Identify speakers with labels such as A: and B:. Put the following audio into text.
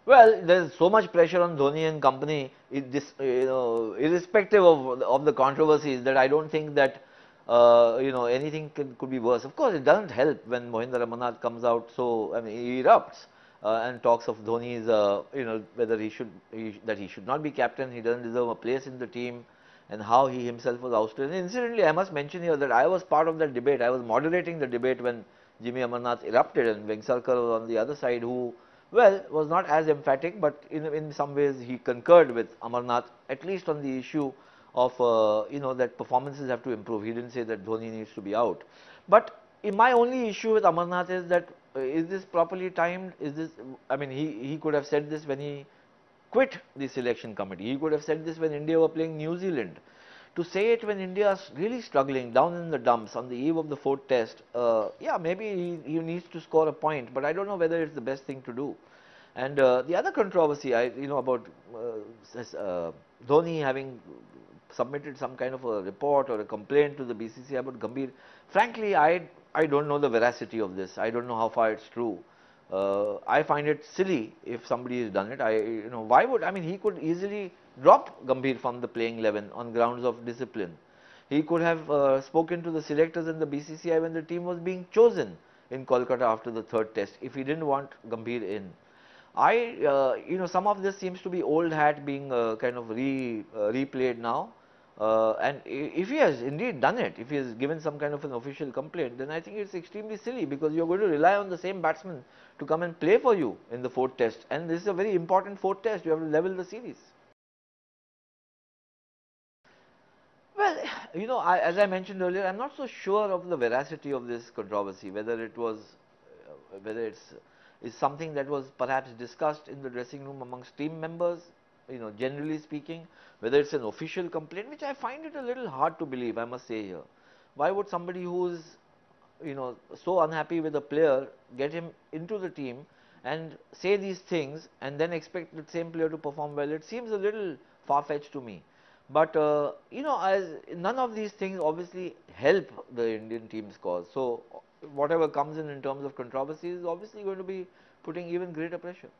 A: Well, there's so much pressure on Dhoni and company, irrespective of the controversies, that I don't think that anything could be worse. Of course, it doesn't help when Mohinder Ramanathan comes out. So I mean, he erupts and talks of Dhoni's, whether that he should not be captain. He doesn't deserve a place in the team, and how he himself was ousted. And incidentally, I must mention here that I was part of that debate. I was moderating the debate when Jimmy Amarnath erupted, and Vengsarkar was on the other side, who, well, was not as emphatic, but in some ways he concurred with Amarnath, at least on the issue of that performances have to improve. He didn't say that Dhoni needs to be out. But my only issue with Amarnath is that is this properly timed? Is this? I mean, he could have said this when he quit the selection committee. He could have said this when India were playing New Zealand. To say it when India is really struggling down in the dumps on the eve of the fourth test, yeah, maybe he needs to score a point, but I don't know whether it's the best thing to do. And the other controversy, about Dhoni having submitted some kind of a report or a complaint to the BCCI about Gambhir. Frankly, I don't know the veracity of this. I don't know how far it's true. I find it silly if somebody has done it. Why would, I mean, he could easily drop Gambhir from the playing 11 on grounds of discipline. He could have spoken to the selectors and the BCCI when the team was being chosen in Kolkata after the third test if he didn't want Gambhir in. Some of this seems to be old hat being kind of replayed now. And if he has indeed done it, if he has given some kind of an official complaint, then I think it's extremely silly, because you're going to rely on the same batsman to come and play for you in the fourth test. And this is a very important fourth test. You have to level the series. Well, as I mentioned earlier, I'm not so sure of the veracity of this controversy, whether it's is something that was perhaps discussed in the dressing room amongst team members, generally speaking, whether it's an official complaint, which I find it a little hard to believe, I must say here. Why would somebody who's, so unhappy with a player get him into the team and say these things and then expect the same player to perform well? It seems a little far-fetched to me. But as none of these things obviously help the Indian team's cause. So whatever comes in terms of controversy is obviously going to be putting even greater pressure.